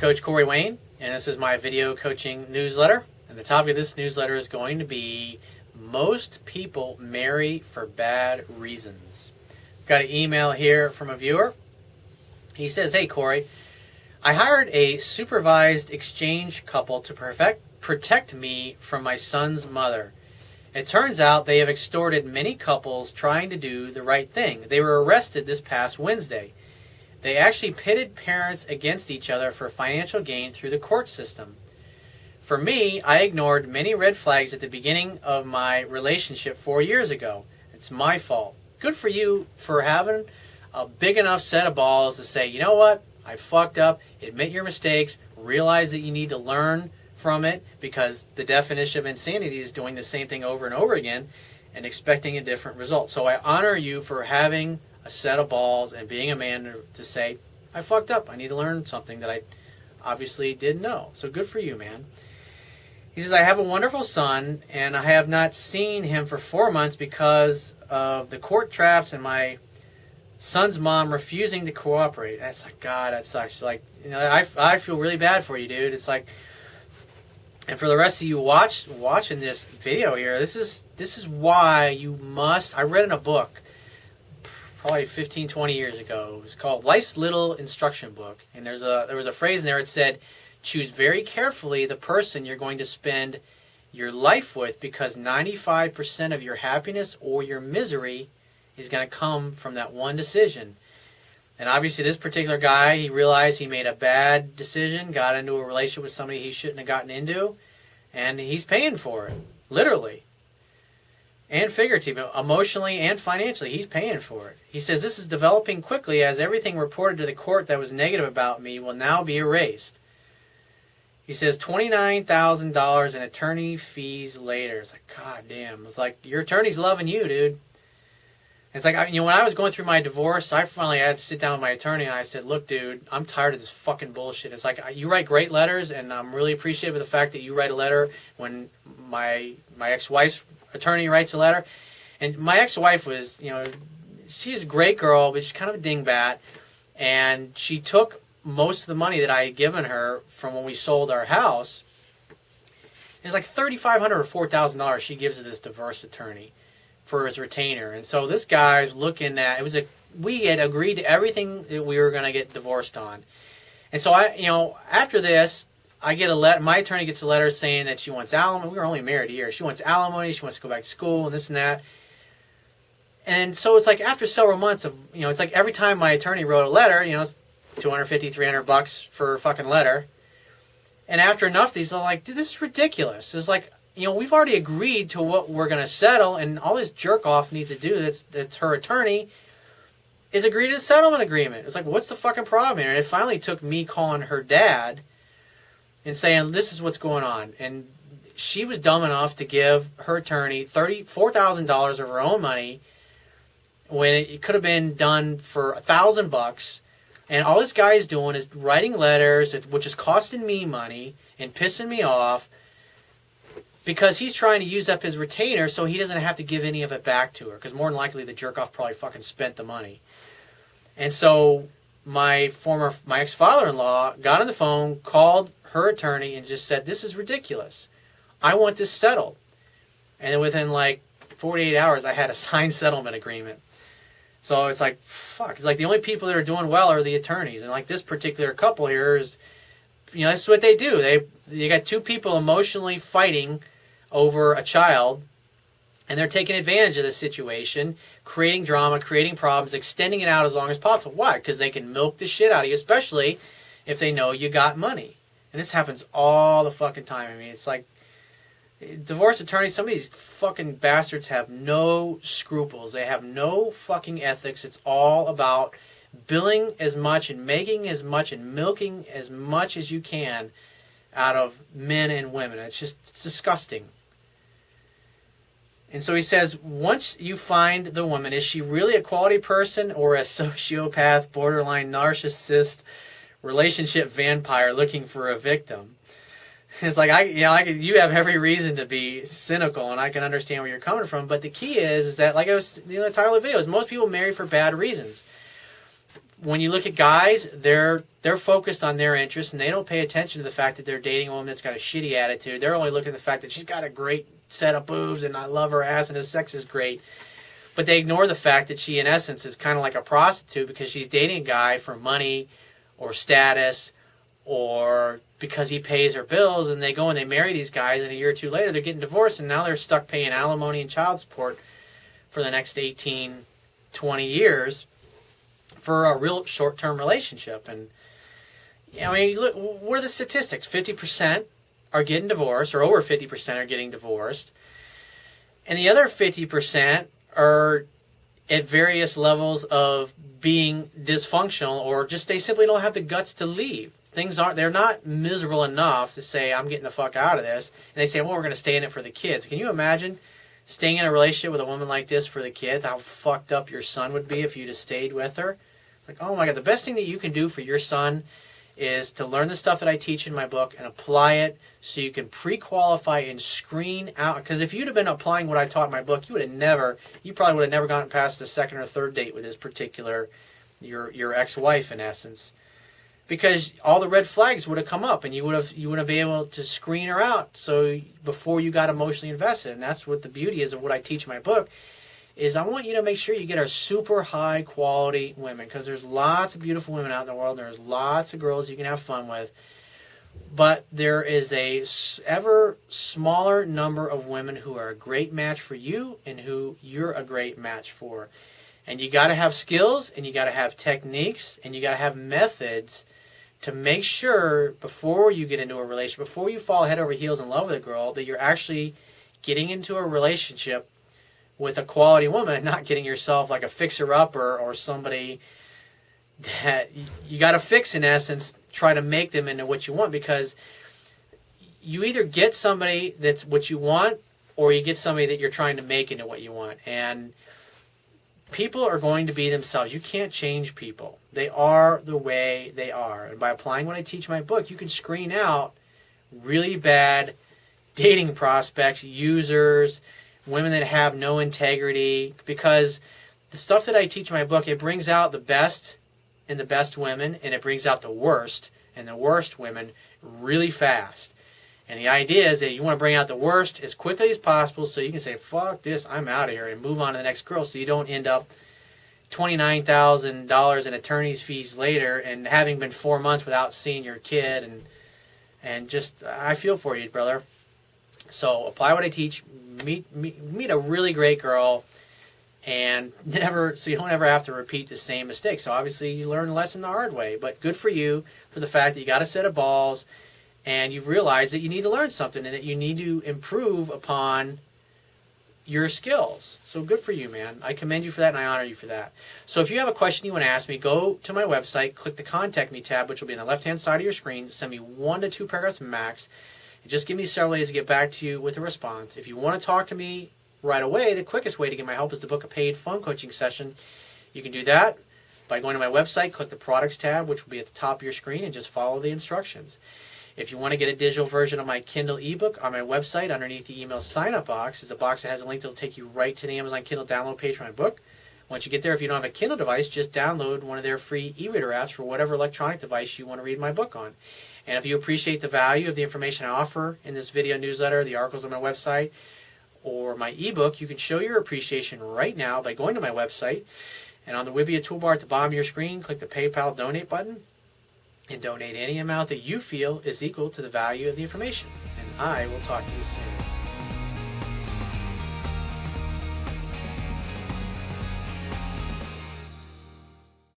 Coach Corey Wayne, and this is my video coaching newsletter. And the topic of this newsletter is going to be most people marry for bad reasons. Got an email here from a viewer. He says, "Hey Corey, I hired a supervised exchange couple to protect me from my son's mother. It turns out they have extorted many couples trying to do the right thing. They were arrested this past Wednesday. They actually pitted parents against each other for financial gain through the court system. For me, I ignored many red flags at the beginning of my relationship 4 years ago. It's my fault. Good for you for having a big enough set of balls to say, you know what, I fucked up, admit your mistakes, realize that you need to learn from it, because the definition of insanity is doing the same thing over and over again and expecting a different result. So I honor you for having a set of balls and being a man to say, I fucked up. I need to learn something that I obviously didn't know. So good for you, man." He says, "I have a wonderful son, and I have not seen him for 4 months because of the court traps and my son's mom refusing to cooperate." That's like, God, that sucks. Like, you know, I feel really bad for you, dude. It's like, and for the rest of you watching this video here, this is why you must. I read in a book probably 15, 20 years ago. It was called Life's Little Instruction Book. And there was a phrase in there. It said, choose very carefully the person you're going to spend your life with, because 95% of your happiness or your misery is going to come from that one decision. And obviously this particular guy, he realized he made a bad decision, got into a relationship with somebody he shouldn't have gotten into, and he's paying for it, literally. And figuratively, emotionally and financially, he's paying for it. He says, "This is developing quickly as everything reported to the court that was negative about me will now be erased." He says, $29,000 in attorney fees later. It's like, God damn. It's like, your attorney's loving you, dude. It's like, when I was going through my divorce, I finally had to sit down with my attorney, and I said, look, dude, I'm tired of this fucking bullshit. It's like, you write great letters, and I'm really appreciative of the fact that you write a letter when my ex-wife's attorney writes a letter. And my ex-wife was, she's a great girl, but she's kind of a dingbat. And she took most of the money that I had given her from when we sold our house. It was like $3,500 or $4,000 she gives to this divorce attorney for his retainer. And so this guy's looking at, we had agreed to everything that we were going to get divorced on. And so after this, I get a letter, my attorney gets a letter saying that she wants alimony. We were only married a year. She wants alimony, she wants to go back to school and this and that. And so it's like after several months of, it's like every time my attorney wrote a letter, it's $250, $300 for a fucking letter. And after enough, these are like, dude, this is ridiculous. It's like, we've already agreed to what we're going to settle, and all this jerk-off needs to do, that's her attorney, is agree to the settlement agreement. It's like, what's the fucking problem here? And it finally took me calling her dad and saying, this is what's going on. And she was dumb enough to give her attorney $4,000 of her own money when it could have been done for $1,000. And all this guy is doing is writing letters, which is costing me money and pissing me off, because he's trying to use up his retainer so he doesn't have to give any of it back to her, because more than likely the jerk-off probably fucking spent the money. And so my ex-father-in-law got on the phone, called her attorney, and just said, this is ridiculous. I want this settled. And then within like 48 hours, I had a signed settlement agreement. So it's like, fuck. It's like the only people that are doing well are the attorneys. And like this particular couple here is, that's what they do. They got two people emotionally fighting over a child, and they're taking advantage of the situation, creating drama, creating problems, extending it out as long as possible. Why? Because they can milk the shit out of you, especially if they know you got money. And this happens all the fucking time. I mean, it's like, divorce attorneys, some of these fucking bastards have no scruples. They have no fucking ethics. It's all about billing as much and making as much and milking as much as you can out of men and women. It's disgusting. And so he says, once you find the woman, is she really a quality person or a sociopath, borderline narcissist, relationship vampire looking for a victim? It's like, you have every reason to be cynical, and I can understand where you're coming from. But the key is that, like I was, the title of the video is, most people marry for bad reasons. when you look at guys, they're focused on their interests, and they don't pay attention to the fact that they're dating a woman that's got a shitty attitude. They're only looking at the fact that she's got a great set of boobs, and I love her ass, and his sex is great. But they ignore the fact that she, in essence, is kind of like a prostitute because she's dating a guy for money or status or because he pays her bills, and they go and they marry these guys, and a year or two later they're getting divorced, and now they're stuck paying alimony and child support for the next 18, 20 years for a real short-term relationship. And I mean, look, what are the statistics? 50% are getting divorced, or over 50% are getting divorced, and the other 50% are at various levels of being dysfunctional, or just they simply don't have the guts to leave. They're not miserable enough to say, I'm getting the fuck out of this. And they say, well, we're going to stay in it for the kids. Can you imagine staying in a relationship with a woman like this for the kids? How fucked up your son would be if you'd have stayed with her. It's like, oh my God, the best thing that you can do for your son is to learn the stuff that I teach in my book and apply it so you can pre-qualify and screen out. Because if you'd have been applying what I taught in my book, you probably would have never gotten past the second or third date with this particular, your ex-wife in essence. Because all the red flags would have come up, and you would have been able to screen her out so before you got emotionally invested. And that's what the beauty is of what I teach in my book, is I want you to make sure you get our super high quality women, because there's lots of beautiful women out in the world. There's lots of girls you can have fun with, but there is a ever smaller number of women who are a great match for you and who you're a great match for. And you got to have skills, and you got to have techniques, and you got to have methods to make sure before you get into a relationship, before you fall head over heels in love with a girl, that you're actually getting into a relationship with a quality woman and not getting yourself like a fixer-upper or somebody that you got to fix, in essence, try to make them into what you want. Because you either get somebody that's what you want, or you get somebody that you're trying to make into what you want. And people are going to be themselves. You can't change people. They are the way they are. And by applying what I teach in my book, you can screen out really bad dating prospects, users, women that have no integrity. Because the stuff that I teach in my book, it brings out the best in the best women, and it brings out the worst in the worst women really fast. And the idea is that you want to bring out the worst as quickly as possible so you can say, fuck this, I'm out of here, and move on to the next girl, so you don't end up $29,000 in attorney's fees later and having been 4 months without seeing your kid. And just, I feel for you, brother. So apply what I teach, meet a really great girl, and so you don't ever have to repeat the same mistake. So obviously you learn a lesson the hard way, but good for you for the fact that you got a set of balls, and you've realized that you need to learn something and that you need to improve upon your skills. So good for you, man. I commend you for that, and I honor you for that. So if you have a question you want to ask me, go to my website, click the Contact Me tab, which will be on the left-hand side of your screen. Send me 1 to 2 paragraphs max. And just give me several days to get back to you with a response. If you want to talk to me right away, the quickest way to get my help is to book a paid phone coaching session. You can do that by going to my website, click the Products tab, which will be at the top of your screen, and just follow the instructions. If you want to get a digital version of my Kindle ebook, on my website, underneath the email sign-up box, is a box that has a link that will take you right to the Amazon Kindle download page for my book. Once you get there, if you don't have a Kindle device, just download one of their free e-reader apps for whatever electronic device you want to read my book on. And if you appreciate the value of the information I offer in this video newsletter, the articles on my website, or my ebook, you can show your appreciation right now by going to my website, and on the Wibbia toolbar at the bottom of your screen, click the PayPal donate button, and donate any amount that you feel is equal to the value of the information. And I will talk to you soon.